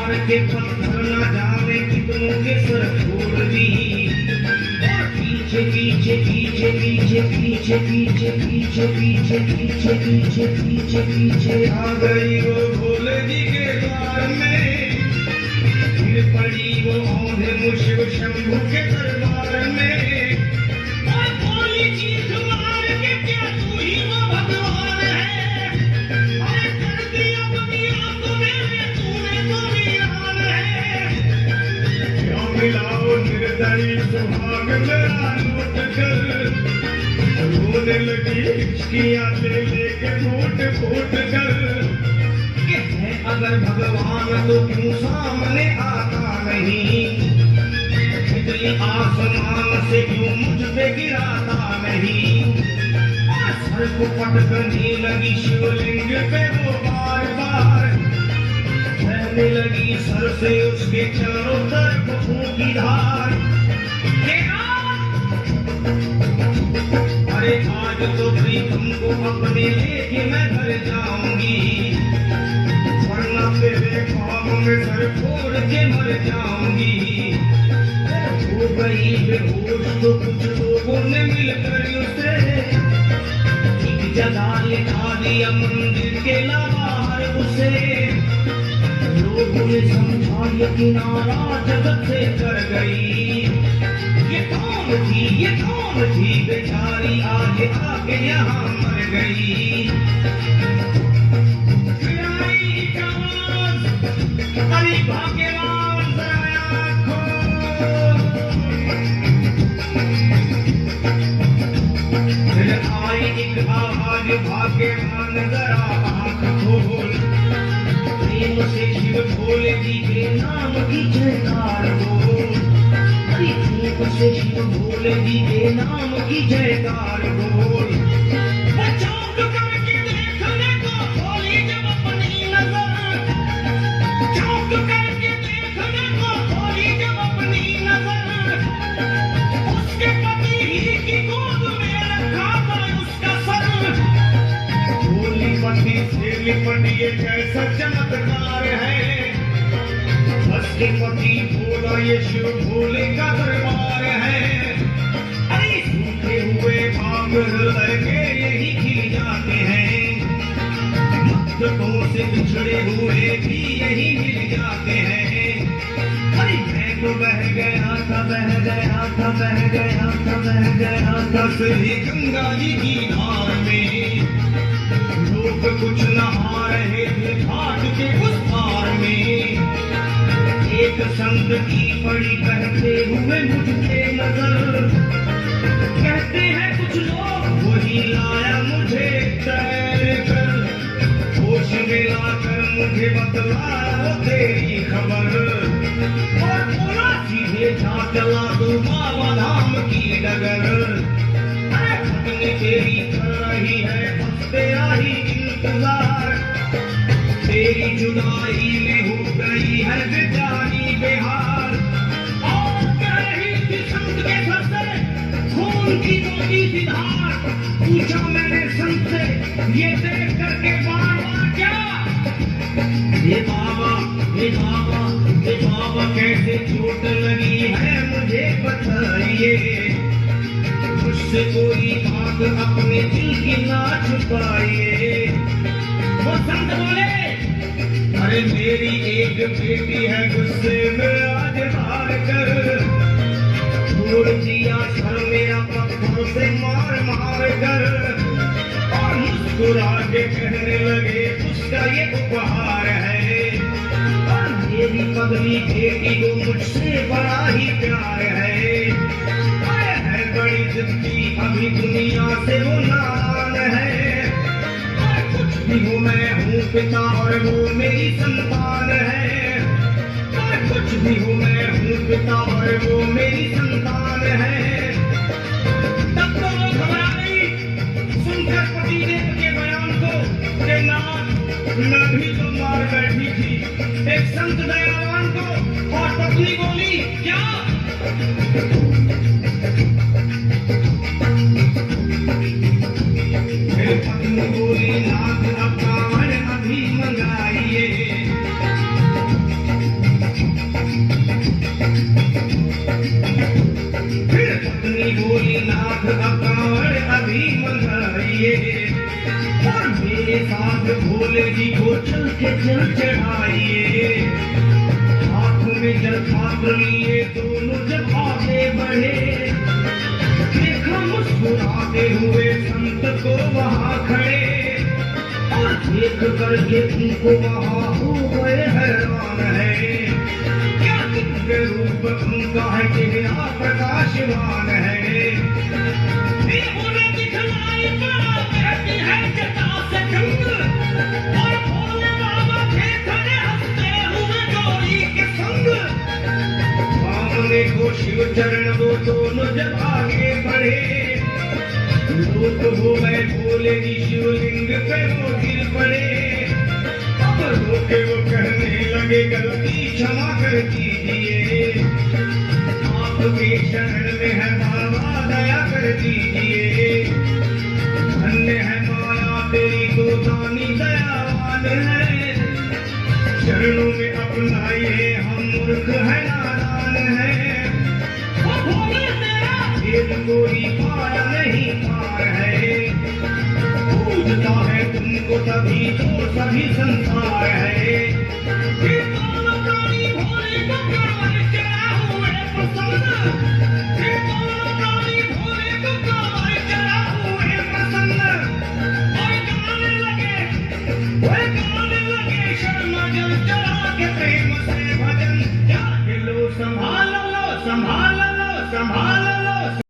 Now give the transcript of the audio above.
मार के पत्थर न जाने कितनों के सर फोड़ दी। और पीछे पीछे पीछे पीछे पीछे पीछे पीछे पीछे पीछे पीछे पीछे पीछे आ गई वो भोले जी के द्वार में। फिर पड़ी वो औंधे मुझ शंभू के दरबार में। और बोली चीख मार के क्या तू ही वो भगवान है। अरे कर दिया दुनिया को मेरे तूने तो वीरान है। क्या मिलाओ निर्दयी सुहाग मेरा लूट कर। रोने लगी हिचकियां ले लेके फूट फूट कर। कि है अगर भगवान तो क्यों सामने आता नहीं। बिजली आसमान से क्यों मुझ पे गिराता नहीं। और सर को पटकने लगी शिवलिंग पे वो बार बार। बहने लगी सर से उसके चारों तरफ खून की धार। अरे आज तो प्रीतम को अपने लेके मैं घर जाऊंगी। वरना तेरे ख्वाब में सर फोड़ के मर जाऊंगी। हो गई बेहोश तो कुछ लोगों ने मिलकर उसे एक जगह लिटा दिया मंदिर के बाहर उसे। लोगों ने समझा ये किनारा जगत से कर गई। ये कौन थी बेचारी आज आके यहाँ मर गई। अरे भाग्यवान जरा खोल। फिर आई एक आवाज भाग्यवान जरा आँख खोल। प्रेम से शिव भोले जी के नाम की जयकार बोल। प्रेम से शिव भोले जी के नाम की जयकार बोल। चौंक करके देखने को खोली जब अपनी नजर। चौंक करके देखने को खोली जब अपनी नजर। उसके पति ही की गोद में रखा था उसका सर। भोली पति से लिपट ये कैसा चमत्कार है। उसके पति भोला ये शिव भोले का दरबार है। अरे सूखे हुए भाग हृदय के यही खिल जाते हैं। मस्तकों से बिछड़े हुए भी यही मिल जाते हैं। अरे मैं तो बह गया था बह गया था बह गया था बह गया था श्री गंगा जी की धार में। लोग कुछ नहा रहे थे घाट के उस पार में। एक संत की पड़ी कहते हुए मुझे नजर। कहते हैं कुछ लोग वही लाया मुझे तैर कर। होश में लाकर मुझे बतलाया वो तेरी खबर। और बोला सीधे जा चला तू बाबा धाम की डगर। अरे पत्नी तेरी कर रही है बस तेरा ही इंतजार। तेरी जुदाई में हो गई है बेचारी बेहार। और कह रही थी संत के सर से खून की गोदी सी धार। पूछा मैंने संत से ये देख करके बार बार क्या। ये बाबा ये बाबा ये बाबा कैसे चोट लगी है मुझे बताइए। मुझसे कोई बात अपने दिल की ना छुपाइए। वो संत बोले अरे मेरी एक बेटी है गुस्से में आज हार कर। छोड़ दिया सर मेरा पत्थरों से मार मार कर। और मुस्कुरा के कहने लगे उसका ये उपहार है। और मेरी पगली बेटी को मुझसे बड़ा ही प्यार है। बड़ी जिद्दी अभी दुनिया से वो नाराज है। कुछ भी हो मैं हूँ पिता और वो मेरी संतान है। कुछ भी हो मैं हूँ पिता और वो मेरी संतान है। तब तो वो घबरा गई सुनकर पतिदेव के बयान को कि नाथ मैं भी तो मार बैठी थी एक संत दयावान को। और पत्नी बोली क्या। पत्नी बोली नाथ अब कांवड़ अभी मंगाइए। छात्र लिए दोनों जब आगे बढ़े, देखा मुस्कुराते हुए संत को वहां खड़े, और देख करके उनको वहां हो गए हैरान है। क्या दिव्य रूप उनका है, चेहरा प्रकाशमान है। उन्हें दिखलाई पड़ा कहती है जटा से जंग, और भोले बाबा थे खड़े हंसते हुए जोड़ी के संग। सामने को शिव चरण वो दोनों जब आगे बढ़े, लोग हो गए भोले जी शिवलिंग पे वो गिर पड़े। अब रोके वो कहने लगे गलती क्षमा कर दीजिए, आपके शरण में है बाबा दया कर दीजिए। धन्य है माया तेरी तो दानी दयावान है, चरणों में अपनाइए हम मूर्ख है नादान है। भेद कोई पार नहीं पार है, पूजता है तुमको तभी तो सभी संसार है। ये दोनों प्राणी भोले को